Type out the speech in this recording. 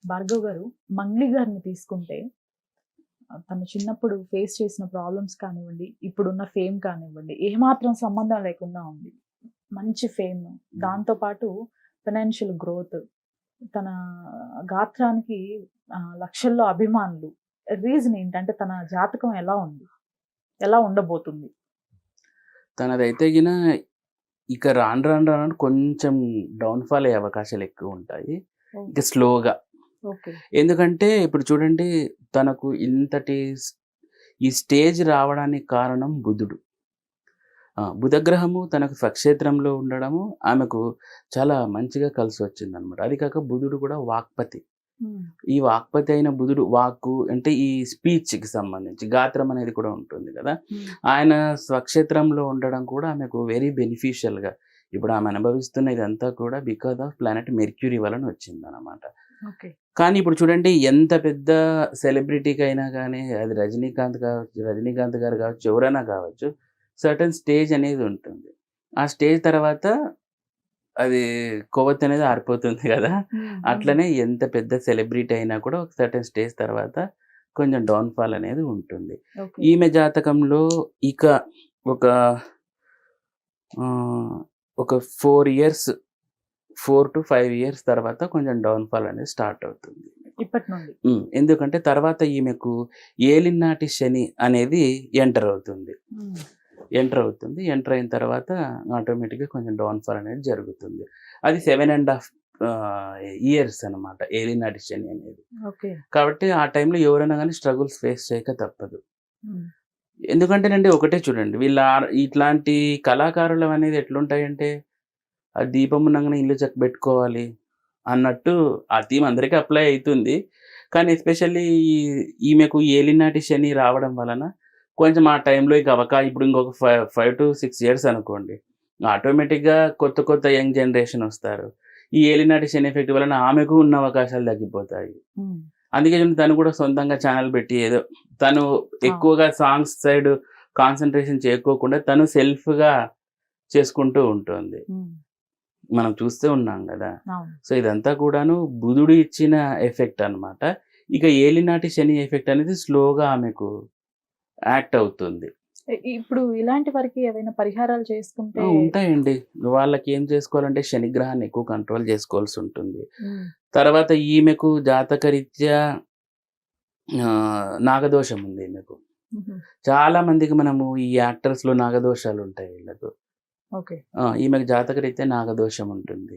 భార్గవ్ గారు, మంగ్లీ గారిని తీసుకుంటే తను చిన్నప్పుడు ఫేస్ చేసిన ప్రాబ్లమ్స్ కానివ్వండి, ఇప్పుడున్న ఫేమ్ కానివ్వండి, ఏమాత్రం సంబంధం లేకుండా ఉంది. మంచి ఫేమ్, దాంతో పాటు ఫైనాన్షియల్ గ్రోత్, తన గాత్రానికి లక్షల్లో అభిమానులు. రీజన్ ఏంటంటే తన జాతకం ఎలా ఉంది? ఎలా ఉండబోతుంది? తనదైతే గిన ఇక రాను రాను రాను కొంచెం డౌన్‌ఫాల్ అయ్యే అవకాశాలు ఎక్కువుంటాయి. ఓహ్! ఇక స్లోగా. ఓకే. ఎందుకంటే ఇప్పుడు చూడండి తనకు ఇంతటి ఈ స్టేజ్ రావడానికి కారణం బుధుడు. బుధగ్రహము తనకు స్వక్షేత్రంలో ఉండడము ఆమెకు చాలా మంచిగా కలిసొచ్చిందనమాట. అది కాక బుధుడు కూడా వాక్పతి. హ్మ్. ఈ వాక్పతి అయిన బుధుడు వాక్కు అంటే ఈ స్పీచ్‌కి సంబంధించి గాత్రం అనేది కూడా ఉంటుంది కదా! హ్మ్. ఆయన స్వక్షేత్రంలో ఉండడం కూడా ఆమెకు వెరీ బెనిఫిషియల్‌గా ఇప్పుడు ఆమె అనుభవిస్తున్న ఇదంతా కూడా బికాజ్ ఆఫ్ ప్లానెట్ మెర్క్యూరీ వలన వచ్చిందనమాట. ఓకే. కానీ ఇప్పుడు చూడండి ఎంత పెద్ద సెలబ్రిటీకైనా గానీ అది రజనీకాంత్ కావచ్చు, రజనీకాంత్ గారు కావచ్చు, ఎవరైనా కావచ్చు సర్టెన్ స్టేజ్ అనేది ఉంటుంది. ఆ స్టేజ్ తర్వాత అది కొవ్వొత్తనేది ఆరిపోతుంది గదా! హ్మ్. అట్లనే ఎంత పెద్ద సెలబ్రిటీ అయినా కూడా ఒక సర్టెన్ స్టేజ్ తర్వాత కొంచెం డౌన్‌ఫాల్ అనేది ఉంటుంది. ఓకే. ఈమె జాతకంలో ఇక ఒక ఒక 4 ఇయర్స్ 4-5 ఇయర్స్ తర్వాత కొంచెం డౌన్‌ఫాల్ అనేది స్టార్ట్ అవుతుంది. ఇప్పటి నుండి. ఎందుకంటే తర్వాత ఈమెకు ఏలినాటి శని అనేది ఎంటర్ అవుతుంది. హ్మ్. ఎంటర్ అయిన తర్వాత ఆటోమేటిక్‌గా కొంచెం డౌన్‌ఫాల్ అనేది జరుగుతుంది. అది 7 ఇయర్స్ అనమాట ఏలినాటి శని అనేది. ఓకే. కాబట్టి ఆ టైంలో ఎవరైనా గానీ స్ట్రగుల్స్ ఫేస్ చేయక తప్పదు. హ్మ్. ఎందుకంటేనండి ఒకటే చూడండి ఇట్లాంటి కళాకారులు అనేది ఎట్లుంటాయంటే, ఆ దీపం ఉండంగానే ఇల్లు చక్కబెట్టుకోవాలి అన్నట్టు ఆ థీమ్ అందరికి అప్లై అయితుంది. కానీ ఎస్పెషల్లీ ఈమెకు ఏలినాటి శని రావడం వలన కొంచెం ఆ టైంలో ఇక ఇప్పుడు ఇంకొక 5-6 ఇయర్స్ అనుకోండి. ఆటోమేటిక్‌గా కొత్త కొత్త యంగ్ జనరేషన్ వస్తారు. ఈ ఏలినాటి శని ఎఫెక్ట్ వలన ఆమెకు ఉన్న అవకాశాలు తగ్గిపోతాయి. హ్మ్. అందుకే తను కూడా సొంతంగా ఛానెల్ పెట్టి ఏదో తను ఎక్కువగా సాంగ్స్ సైడ్ కాన్సంట్రేషన్ చేయకోకుండా తను సెల్ఫ్‌గా చేసుకుంటూ ఉంటుంది. హ్మ్. మనం చూస్తూ ఉన్నాం గదా! అవును. సో, ఇదంతా కూడాను బుధుడు ఇచ్చిన ఎఫెక్ట్ అన్నమాట. ఇక ఏలినాటి శని ఎఫెక్ట్ అనేది స్లోగా ఆమెకు యాక్ట్ అవుతుంది. ఇప్పుడు ఇలాంటి వారికి ఏవైనా పరిహారాలు చేసుకుంటే ఉంటాయండి. వాళ్ళకేం చేసుకోవాలంటే శనిగ్రహాన్ని ఎక్కువ కంట్రోల్ చేసుకోవాల్సుంటుంది. హ్మ్. తర్వాత ఈమెకు జాతకరీత్యా నాగదోషం ఉంది ఈమెకు. హుహు. చాలా మందికి మనము ఈ యాక్టర్స్‌లో నాగదోషాలుంటాయి వీళ్ళకు. ఓకే. ఈమెకు జాతకరీత్యా నాగదోషం ఉంటుంది.